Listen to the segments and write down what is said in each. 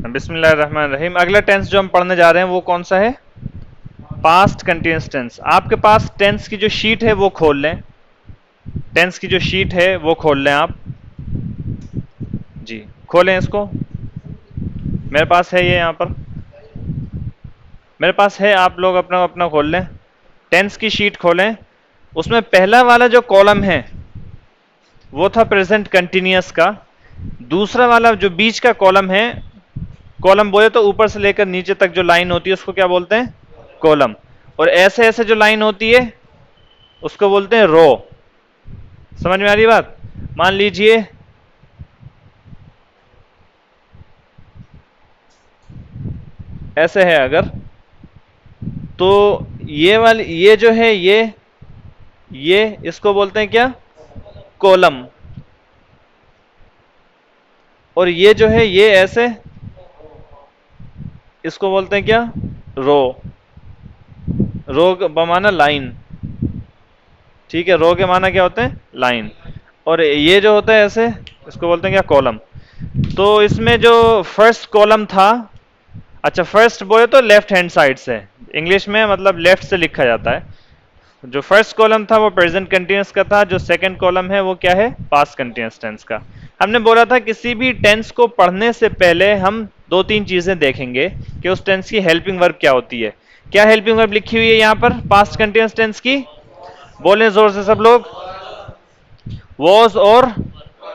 बिस्मिल्लाहिर्रहमानिर्रहीम। अगला टेंस जो हम पढ़ने जा रहे हैं वो कौन सा है? Past continuous tense. आपके पास टेंस की जो शीट है वो खोल लें। टेंस की जो शीट है वो खोल लें आप जी। खोलें इसको। मेरे पास है ये यहाँ पर, मेरे पास है। आप लोग अपना अपना खोल लें। टेंस की शीट खोलें। उसमें पहला वाला जो कॉलम है वो था प्रेजेंट कंटिन्यूअस का। दूसरा वाला जो बीच का कॉलम है, कॉलम बोले तो ऊपर से लेकर नीचे तक जो लाइन होती है उसको क्या बोलते हैं? कॉलम। और ऐसे ऐसे जो लाइन होती है उसको बोलते हैं रो। समझ में आ रही बात? मान लीजिए ऐसे है अगर, तो ये वाली, ये जो है ये इसको बोलते हैं क्या? कॉलम। और ये जो है ये ऐसे, इसको बोलते हैं क्या? रो। रो बमाना लाइन। ठीक है, रो के माना क्या होते हैं? लाइन। और ये जो होता है ऐसे, इसको बोलते हैं क्या? कॉलम। तो इसमें जो फर्स्ट कॉलम था, अच्छा फर्स्ट बोले तो लेफ्ट हैंड साइड से, इंग्लिश में मतलब लेफ्ट से लिखा जाता है। जो फर्स्ट कॉलम था वो प्रेजेंट कंटिन्यूअस का था, जो सेकंड कॉलम है वो क्या है? पास्ट कंटिन्यूअस टेंस का। हमने बोला था किसी भी टेंस को पढ़ने से पहले हम दो तीन चीजें देखेंगे कि उस टेंस की हेल्पिंग वर्ब क्या होती है। क्या हेल्पिंग वर्ब लिखी हुई है यहाँ पर पास्ट कंटिन्यूअस टेंस की? बोले जोर से सब लोग। वॉज और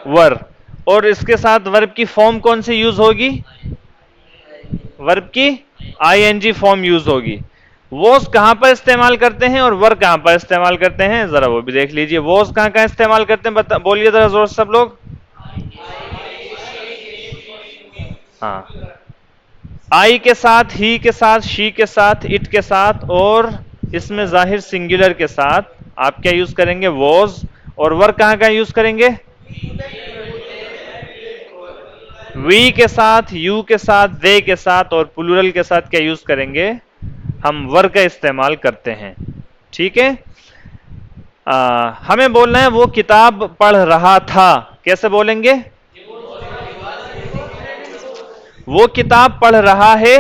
वर। और इसके साथ वर्ब की फॉर्म कौन सी यूज होगी? वर्ब की आईएनजी फॉर्म यूज होगी। वॉज कहां पर इस्तेमाल करते हैं और वर कहां पर इस्तेमाल करते हैं, जरा वो भी देख लीजिए। वॉज कहां कहां इस्तेमाल करते हैं, बोलिए जरा जोर से सब लोग। हाँ, आई के साथ, ही के साथ, शी के साथ, इट के साथ, और इसमें जाहिर सिंगुलर के साथ आप क्या यूज करेंगे? वॉज। और वर कहां कहां यूज करेंगे? वी के साथ, यू के साथ, दे के साथ, और प्लूरल के साथ क्या यूज करेंगे? हम वर का इस्तेमाल करते हैं। ठीक है। हमें बोलना है वो किताब पढ़ रहा था। कैसे बोलेंगे? वो किताब पढ़ रहा है।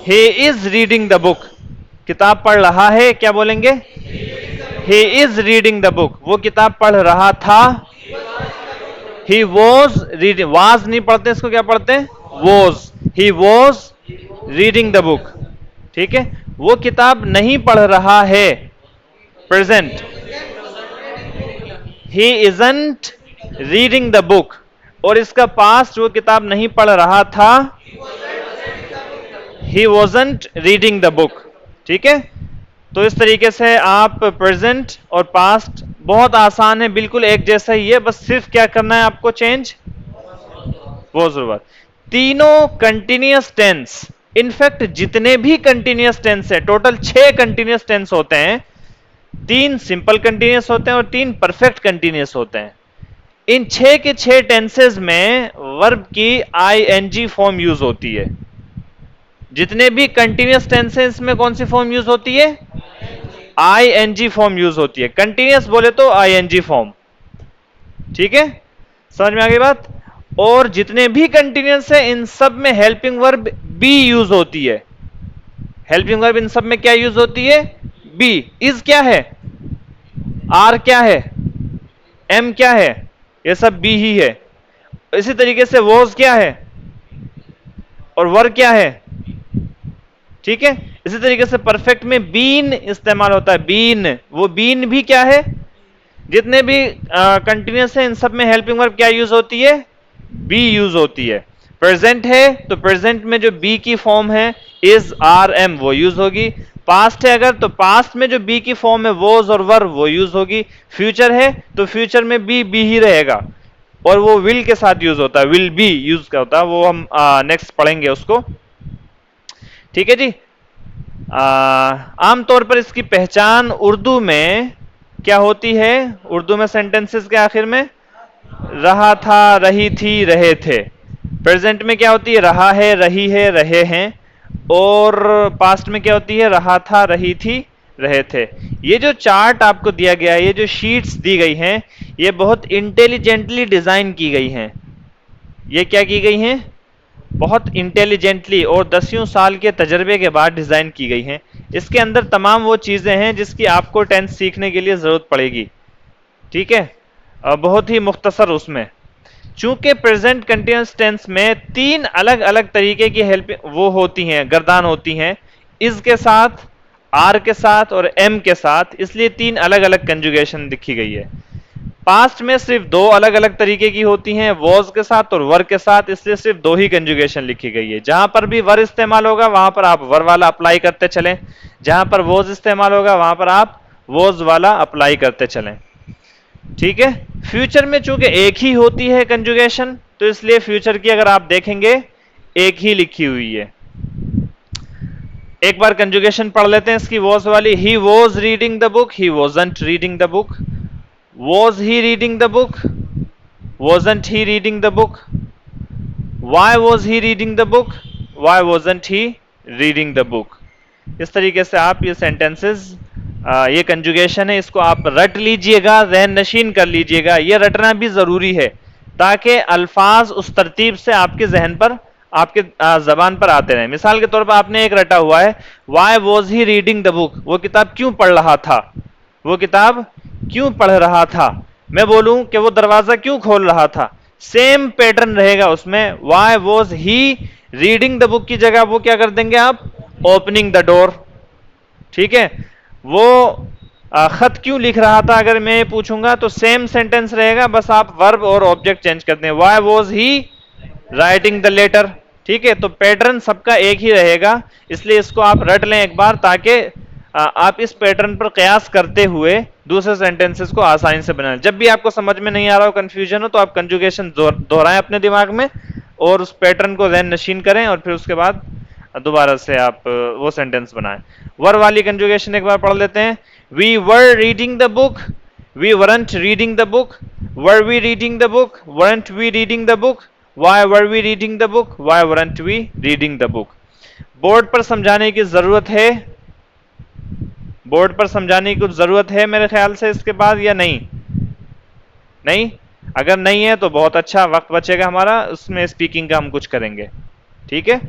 he is reading the book. किताब पढ़ रहा है, क्या बोलेंगे? he is reading the book. वो किताब पढ़ रहा था। he was reading. वाज नहीं पढ़ते, इसको क्या पढ़ते हैं? was। he was reading the book. ठीक है। वो किताब नहीं पढ़ रहा है, present. he isn't reading the book. और इसका पास्ट, वो किताब नहीं पढ़ रहा था, he wasn't reading the book. ठीक है। तो इस तरीके से आप प्रेजेंट और पास्ट, बहुत आसान है, बिल्कुल एक जैसा ही है, बस सिर्फ क्या करना है आपको? चेंज वो जरूरत। तीनों कंटिन्यूअस टेंस, इनफैक्ट जितने भी कंटिन्यूअस टेंस है, टोटल 6 कंटिन्यूअस टेंस होते हैं। 3 सिंपल कंटिन्यूअस होते हैं और 3 परफेक्ट कंटिन्यूअस होते हैं। इन 6 के 6 टेंसेज में वर्ब की आईएनजी फॉर्म यूज होती है। जितने भी कंटिन्यूअस टेंसेस में कौन सी फॉर्म यूज होती है? आईएनजी फॉर्म यूज होती है। कंटिन्यूअस बोले तो आईएनजी फॉर्म। ठीक है, समझ में आ गई बात? और जितने भी कंटिन्यूअस है इन सब में हेल्पिंग वर्ब बी यूज होती है। हेल्पिंग वर्ब इन सब में क्या यूज होती है? बी। इज क्या है? आर क्या है? एम क्या है? ये सब बी ही है। इसी तरीके से वॉज क्या है और वर क्या है? ठीक है। इसी तरीके से परफेक्ट में बीन इस्तेमाल होता है। बीन, वो बीन भी क्या है? जितने भी कंटिन्यूअस है इन सब में हेल्पिंग वर्ब क्या यूज होती है? बी यूज होती है। प्रेजेंट है तो प्रेजेंट में जो बी की फॉर्म है इज, आर, एम, वो यूज होगी। पास्ट है अगर, तो पास्ट में जो बी की फॉर्म है वोज और वर, वो यूज होगी। फ्यूचर है तो फ्यूचर में बी ही रहेगा, और वो विल के साथ यूज होता है, विल बी यूज का होता है, वो हम नेक्स्ट पढ़ेंगे उसको। ठीक है जी। आमतौर पर इसकी पहचान उर्दू में क्या होती है? उर्दू में सेंटेंसेस के आखिर में रहा था, रही थी, रहे थे। प्रेजेंट में क्या होती है? रहा है, रही है, रहे हैं। और पास्ट में क्या होती है? रहा था, रही थी, रहे थे। ये जो चार्ट आपको दिया गया है, ये जो शीट्स दी गई हैं, ये बहुत इंटेलिजेंटली डिजाइन की गई हैं। ये क्या की गई हैं? बहुत इंटेलिजेंटली और दसियों साल के तजर्बे के बाद डिजाइन की गई हैं। इसके अंदर तमाम वो चीजें हैं जिसकी आपको टेंस सीखने के लिए जरूरत पड़ेगी। ठीक है, बहुत ही मुख्तसर उसमें। चूंकि प्रेजेंट कंटिन्यूअस टेंस में तीन अलग अलग तरीके की हेल्प वो होती हैं, गर्दान होती हैं, इज के साथ, आर के साथ और एम के साथ, इसलिए तीन अलग अलग कंजुगेशन लिखी गई है। पास्ट में सिर्फ दो अलग अलग तरीके की होती हैं, वॉज के साथ और वर के साथ, इसलिए सिर्फ दो ही कंजुगेशन लिखी गई है। जहां पर भी वर इस्तेमाल होगा वहां पर आप वर वाला अप्लाई करते चलें, जहां पर वॉज इस्तेमाल होगा वहां पर आप वॉज वाला अप्लाई करते चलें। ठीक है, फ्यूचर में चूंकि एक ही होती है कंजुगेशन, तो इसलिए फ्यूचर की अगर आप देखेंगे एक ही लिखी हुई है। एक बार कंजुगेशन पढ़ लेते हैं इसकी वॉज वाली। He was reading the book, he wasn't reading the book. Was he reading the book, wasn't he reading the book. Why was he reading the book, why wasn't he reading the book. इस तरीके से आप ये sentences, ये conjugation है, इसको आप रट लीजिएगा, ज़हन नशीन कर लीजिएगा। ये रटना भी जरूरी है ताकि अल्फाज उस तरतीब से आपके जहन पर, आपके जबान पर आते रहे। मिसाल के तौर पर आपने एक रटा हुआ है, Y was he reading the book, वो किताब क्यों पढ़ रहा था, वो किताब क्यों पढ़ रहा था। मैं बोलूं कि वो दरवाजा क्यों खोल रहा था, सेम पैटर्न रहेगा उसमें। Y was he reading the book की जगह वो क्या कर देंगे आप, ओपनिंग द डोर। ठीक है, वो खत क्यों लिख रहा था अगर मैं ये पूछूंगा तो सेम सेंटेंस रहेगा, बस आप वर्ब और ऑब्जेक्ट चेंज कर दें। Why was he writing the letter. ठीक है, तो पैटर्न सबका एक ही रहेगा, इसलिए इसको आप रट लें एक बार, ताकि आप इस पैटर्न पर कयास करते हुए दूसरे सेंटेंसेस को आसानी से बनाएं। जब भी आपको समझ में नहीं आ रहा हो, कंफ्यूजन हो, तो आप कंजुगेशन दोहराएं अपने दिमाग में और उस पैटर्न को ज़हन नशीन करें और फिर उसके बाद दोबारा से आप वो सेंटेंस बनाएं। वर वाली कंजुगेशन एक बार पढ़ लेते हैं। We were reading the book, we weren't reading the book, were we reading the book, weren't we reading the book, why were we reading the book, why weren't we reading the book. Board पर समझाने की जरूरत है, board पर समझाने की कुछ जरूरत है मेरे ख्याल से इसके बाद, या नहीं? नहीं, अगर नहीं है तो बहुत अच्छा, वक्त बचेगा हमारा, उसमें स्पीकिंग का हम कुछ करेंगे। ठीक है,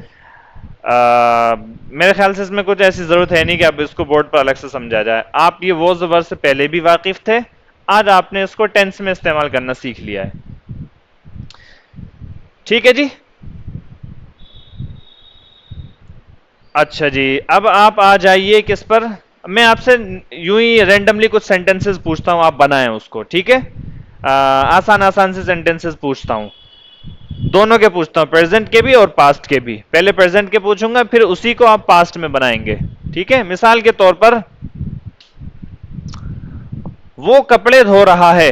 मेरे ख्याल से इसमें कुछ ऐसी जरूरत है नहीं कि अब इसको बोर्ड पर अलग से समझा जाए। आप ये वो वर्ड से पहले भी वाकिफ थे, आज आपने इसको टेंस में इस्तेमाल करना सीख लिया है। ठीक है जी, अच्छा जी, अब आप आ जाइए किस पर। मैं आपसे यूं ही रैंडमली कुछ सेंटेंसेस पूछता हूं, आप बनाएं उसको। ठीक है, आसान आसान से सेंटेंसेस पूछता हूं, दोनों के पूछता हूं, प्रेजेंट के भी और पास्ट के भी। पहले प्रेजेंट के पूछूंगा, फिर उसी को आप पास्ट में बनाएंगे। ठीक है, मिसाल के तौर पर, वो कपड़े धो रहा है,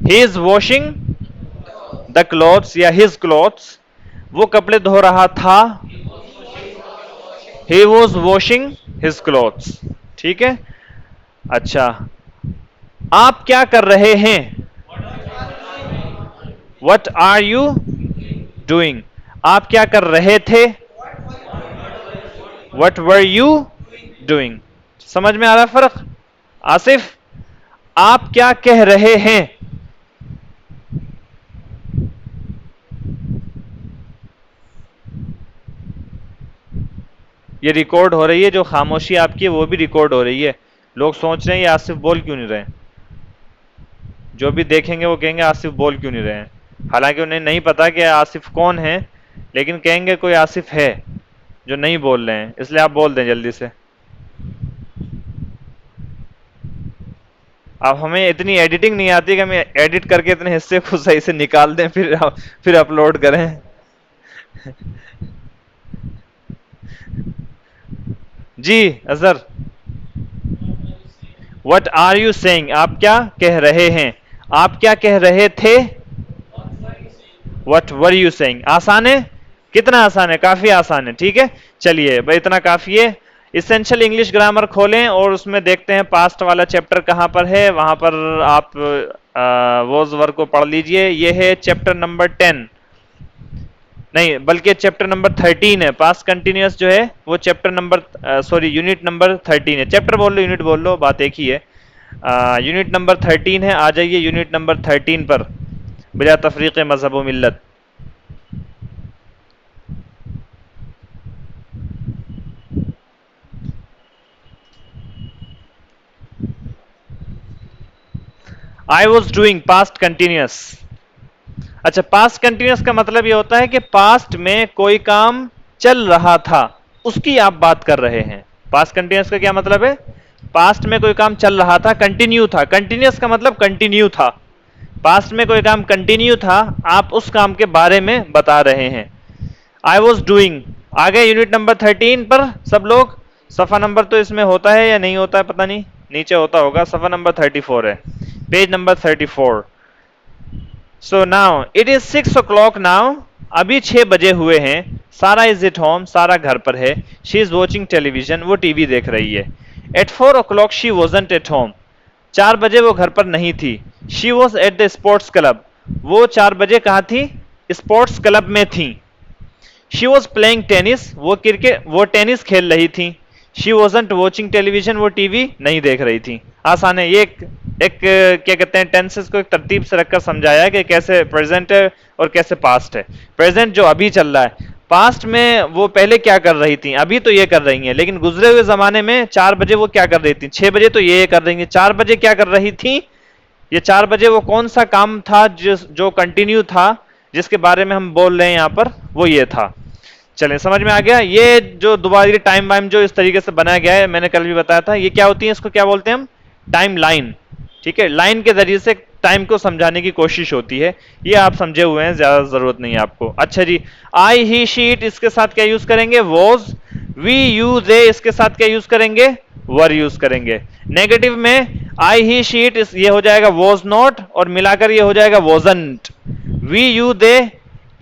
he is washing the clothes या हिज क्लॉथ्स। वो कपड़े धो रहा था, he was washing his clothes. ठीक है, अच्छा, आप क्या कर रहे हैं, वट आर यू डूइंग। आप क्या कर रहे थे, वट वर यू डूइंग। समझ में आ रहा है फर्क? आसिफ, आप क्या कह रहे हैं, ये रिकॉर्ड हो रही है, जो खामोशी आपकी है वो भी रिकॉर्ड हो रही है। लोग सोच रहे हैं ये आसिफ बोल क्यों नहीं रहे, जो भी देखेंगे वो कहेंगे आसिफ बोल क्यों नहीं रहे हैं। हालांकि उन्हें नहीं पता कि आसिफ कौन है, लेकिन कहेंगे कोई आसिफ है जो नहीं बोल रहे हैं, इसलिए आप बोल दें जल्दी से। अब हमें इतनी एडिटिंग नहीं आती कि हम एडिट करके इतने हिस्से को सही से निकाल दें, फिर अपलोड करें। जी Azhar, what are you saying, आप क्या कह रहे हैं, आप क्या कह रहे थे, वट वर यू सेइंग। आसान है, कितना आसान है, काफी आसान है। ठीक है, चलिए भाई इतना काफी है। इसेंशियल इंग्लिश ग्रामर खोलें और उसमें देखते हैं पास्ट वाला चैप्टर कहां पर है, वहां पर आप वोज वर्क को पढ़ लीजिए। ये है चैप्टर नंबर 10, नहीं बल्कि चैप्टर नंबर 13 है। पास्ट कंटिन्यूअस जो है वो chapter number, sorry unit number 13 है। चैप्टर बोल लो यूनिट बोल लो, बात एक ही है। यूनिट नंबर 13 है, आ जाइए यूनिट नंबर 13 पर, बिला तफरीक मजहब व मिल्लत। I was doing past continuous. अच्छा, पास्ट कंटिन्यूस का मतलब यह होता है कि पास्ट में कोई काम चल रहा था, उसकी आप बात कर रहे हैं। पास्ट कंटिन्यूस का क्या मतलब है? पास्ट में कोई काम चल रहा था, कंटिन्यू था। कंटिन्यूस का मतलब कंटिन्यू था। पास्ट में कोई काम कंटिन्यू था, आप उस काम के बारे में बता रहे हैं। I was doing. आ गए यूनिट नंबर 13 पर सब लोग। सफा नंबर तो इसमें होता है या नहीं होता है पता नहीं, नीचे होता होगा। सफा नंबर 34 है, page number 34। So now it is 6 o'clock now. अभी 6 बजे हुए हैं। सारा इज एट होम, सारा घर पर है। शी इज वॉचिंग टेलीविजन, वो टीवी देख रही है। At 4 o'clock she wasn't at home. 4 बजे वो घर पर नहीं थी। She was at the sports club. वो 4 बजे कहा थी? स्पोर्ट्स क्लब में थी। She was playing tennis. वो टेनिस खेल रही थी। शी वॉजंट वॉचिंग टेलीविजन, वो टीवी नहीं देख रही थी। आसान है ये। एक क्या कहते हैं, टेंसेस को एक तरतीब से रखकर समझाया कि कैसे प्रेजेंट है और कैसे पास्ट है। प्रेजेंट जो अभी चल रहा है, पास्ट में वो पहले क्या कर रही थी, अभी तो ये कर रही हैं, लेकिन गुजरे हुए जमाने में 4 बजे वो क्या कर रही थी, 6 बजे तो ये कर रही हैं, 4 बजे क्या कर रही थी? ये 4 बजे वो कौन सा काम था जो कंटिन्यू था, जिसके बारे में हम बोल रहे हैं यहां पर, वो ये था। चलें, समझ में आ गया। ये जो दोबारा टाइम वाइम जो इस तरीके से बनाया गया है, मैंने कल भी बताया था, ये क्या होती है, इसको क्या बोलते हैं हम? Time line. ठीक है, लाइन के जरिए से टाइम को समझाने की कोशिश होती है। ये आप समझे हुए हैं, ज्यादा जरूरत नहीं है आपको। अच्छा जी, आई ही शी इट इसके साथ क्या यूज करेंगे? वॉज। वी यू दे इसके साथ क्या यूज करेंगे? वर यूज करेंगे। नेगेटिव में आई ही शी इट ये हो जाएगा वॉज नॉट, और मिलाकर ये हो जाएगा वॉजंट। वी यू दे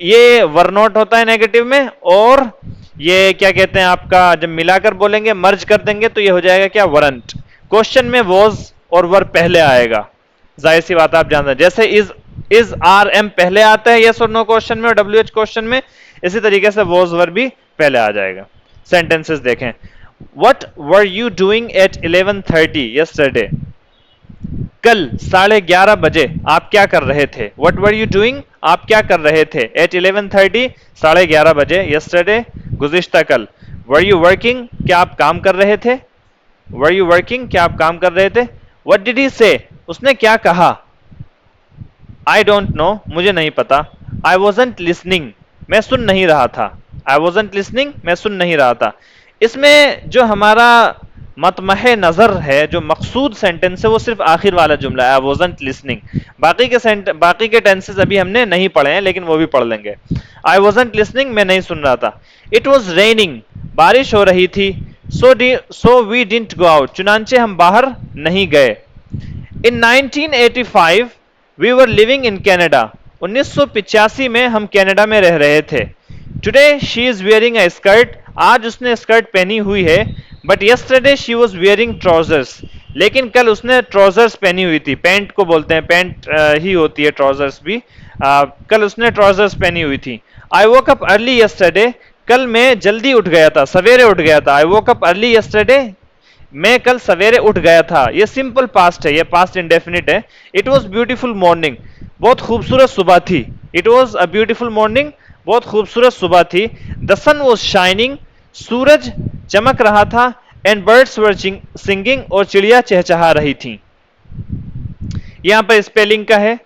ये वर नॉट होता है नेगेटिव में, और ये क्या कहते हैं आपका, जब मिलाकर बोलेंगे, मर्ज कर देंगे, तो ये हो जाएगा क्या? वरंट। क्वेश्चन में वॉज और वर पहले आएगा, जाहिर सी बात आप जानते हैं। जैसे इज आर एम पहले आता है यस और नो क्वेश्चन में और डब्ल्यू एच क्वेश्चन में, इसी तरीके से वॉज वर भी पहले आ जाएगा। सेंटेंसेस देखें। What were you doing eight 11:30 yesterday? कल 11:30 आप क्या कर रहे थे? वट वर यू डूइंग, आप क्या कर रहे थे? एट 11:30 11:30 यस्टरडे गुज़िश्ता कल। वर यू वर्किंग, क्या आप काम कर रहे थे? वर यू वर्किंग, क्या आप काम कर रहे थे? वट डिड ही से, उसने क्या कहा? आई डोंट नो, मुझे नहीं पता। आई वॉजंट लिसनिंग, मैं सुन नहीं रहा था। आई वॉजंट लिसनिंग, मैं सुन नहीं रहा था। इसमें जो हमारा मतमह नजर है, जो मकसूद सेंटेंस है, वो सिर्फ आखिर वाला जुमला है, आई वॉजंट लिसनिंग। बाकी के टेंसेस अभी हमने नहीं पढ़े हैं, लेकिन वो भी पढ़ लेंगे। आई वॉजंट लिसनिंग, मैं नहीं सुन रहा था। इट वॉज रेनिंग, बारिश हो रही थी। So we didn't go out, चुनांचे हम बाहर नहीं गए। In 1985 we were living in Canada, 1985 में हम कनाडा में रह रहे थे। Today she is wearing a skirt, आज उसने स्कर्ट पहनी हुई है। But yesterday she was wearing trousers, लेकिन कल उसने ट्राउजर्स पहनी हुई थी। पैंट को बोलते हैं, पैंट ही होती है ट्राउजर्स भी। कल उसने ट्राउजर्स पहनी हुई थी। आई वोक अप अर्ली यस्टरडे, कल मैं जल्दी उठ गया था, सवेरे उठ गया था। आई वोक अप अर्ली यस्टरडे, मैं कल सवेरे उठ गया था। ये सिंपल पास्ट है, ये पास्ट इंडेफिनिट है। इट वॉज ब्यूटीफुल मॉर्निंग, बहुत खूबसूरत सुबह थी। It was a beautiful morning, बहुत खूबसूरत सुबह थी। द सन वॉज शाइनिंग, सूरज चमक रहा था। एंड बर्ड्स वर सिंगिंग, और चिड़िया चहचहा रही थी। यहां पर स्पेलिंग का है,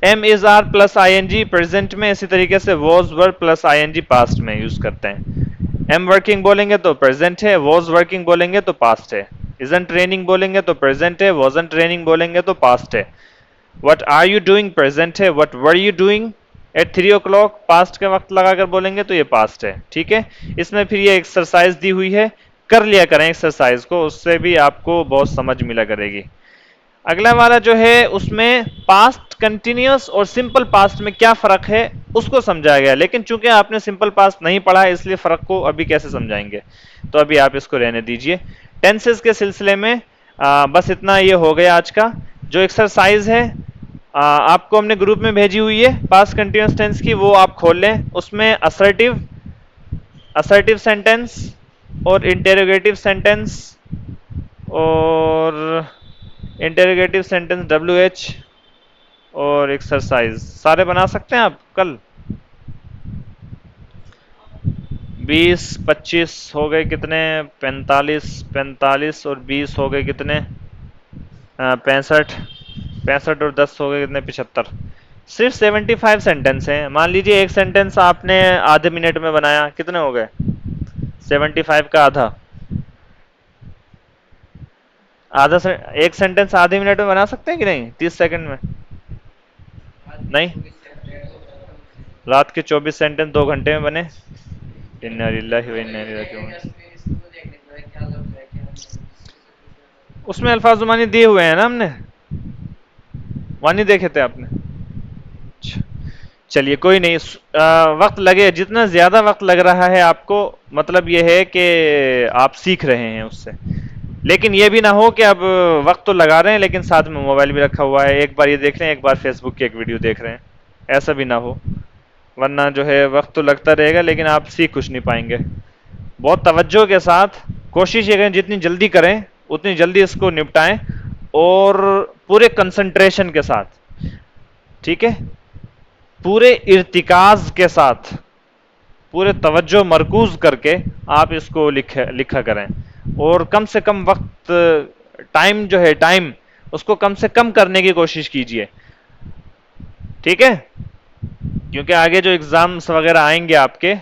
am is are plus I N G present में, इसी तरीके से was were plus I N G past में यूज करते हैं। एम वर्किंग बोलेंगे तो प्रेजेंट है, वॉज वर्किंग बोलेंगे तो पास्ट है। इजंट ट्रेनिंग बोलेंगे तो प्रेजेंट है, वॉजंट ट्रेनिंग बोलेंगे तो पास्ट है। What are you doing present है, what were you doing at 3 o'clock past का वक्त लगाकर बोलेंगे तो ये पास्ट है। ठीक है, इसमें फिर ये एक्सरसाइज दी हुई है, कर लिया करें एक्सरसाइज को, उससे भी आपको बहुत समझ मिला करेगी। अगला वाला जो है, उसमें पास्ट कंटिन्यूअस और सिंपल पास्ट में क्या फर्क है उसको समझाया गया, लेकिन चूंकि आपने सिंपल पास्ट नहीं पढ़ा है, इसलिए फर्क को अभी कैसे समझाएंगे, तो अभी आप इसको रहने दीजिए। टेंसेस के सिलसिले में बस इतना ये हो गया आज का। जो एक्सरसाइज है आपको हमने ग्रुप में भेजी हुई है पास्ट कंटिन्यूअस टेंस की, वो आप खोल लें। उसमें असर्टिव सेंटेंस और इंटेरोगेटिव सेंटेंस और इंटेरोगेटिव सेंटेंस WH और एक्सरसाइज सारे बना सकते हैं आप कल। 20 25 हो गए कितने, 45, 45 और 20 हो गए कितने, 65, 65 और 10 हो गए कितने, 75। सिर्फ 75 सेंटेंस हैं। मान लीजिए एक सेंटेंस आपने आधे मिनट में बनाया, कितने हो गए, 75 का आधा, आधा से, एक सेंटेंस आधे मिनट में बना सकते हैं कि नहीं, 30 सेकंड में। नहीं, रात के 24 सेंटेंस 2 घंटे में बने। इन्ना लिल्लाहि व इन्ना इलैहि राजिऊन। उसमें अल्फाज मानी दिए हुए हैं ना हमने, मानी देखे थे आपने। अच्छा, चलिए कोई नहीं, वक्त लगे, जितना ज्यादा वक्त लग रहा है आपको, मतलब ये है कि आप सीख रहे हैं उससे। लेकिन ये भी ना हो कि अब वक्त तो लगा रहे हैं लेकिन साथ में मोबाइल भी रखा हुआ है, एक बार ये देख रहे हैं, एक बार फेसबुक की एक वीडियो देख रहे हैं, ऐसा भी ना हो। वरना जो है वक्त तो लगता रहेगा लेकिन आप सीख कुछ नहीं पाएंगे। बहुत तवज्जो के साथ कोशिश ये करें, जितनी जल्दी करें उतनी जल्दी इसको निपटाएं, और पूरे कंसंट्रेशन के साथ, ठीक है, पूरे इर्तिकाज के साथ, पूरे तवज्जो मरकूज करके आप इसको लिखा करें। और कम से कम वक्त, टाइम जो है, टाइम उसको कम से कम करने की कोशिश कीजिए, ठीक है, क्योंकि आगे जो एग्जाम्स वगैरह आएंगे आपके,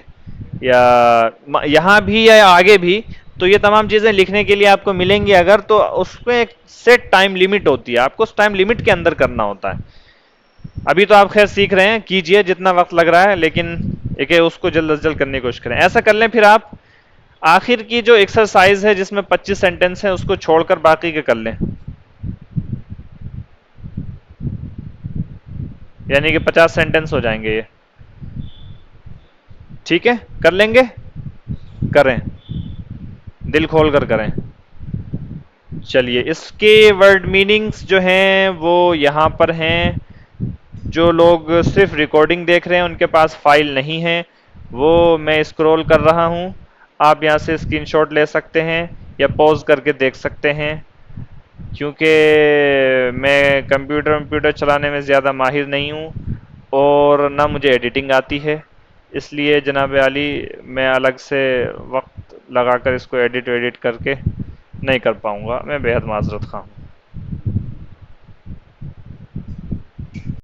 या यहाँ भी या आगे भी, तो ये तमाम चीजें लिखने के लिए आपको मिलेंगी अगर, तो उसमें एक सेट टाइम लिमिट होती है, आपको उस टाइम लिमिट के अंदर करना होता है। अभी तो आप खैर सीख रहे हैं, कीजिए जितना वक्त लग रहा है, लेकिन एक है उसको जल्द से जल्द करने की कोशिश करें। ऐसा कर लें फिर आप, आखिर की जो एक्सरसाइज है जिसमें 25 सेंटेंस है उसको छोड़कर बाकी के कर लें, यानी कि 50 सेंटेंस हो जाएंगे ये, ठीक है, कर लेंगे, करें, दिल खोल कर करें। चलिए, इसके वर्ड मीनिंग्स जो हैं वो यहाँ पर हैं। जो लोग सिर्फ रिकॉर्डिंग देख रहे हैं उनके पास फाइल नहीं है, वो मैं स्क्रॉल कर रहा हूँ, आप यहाँ से स्क्रीनशॉट ले सकते हैं या पॉज करके देख सकते हैं। क्योंकि मैं कंप्यूटर चलाने में ज़्यादा माहिर नहीं हूँ और ना मुझे एडिटिंग आती है, इसलिए जनाब आली मैं अलग से वक्त लगाकर इसको एडिट करके नहीं कर पाऊँगा, मैं बेहद माजरत खा हूँ।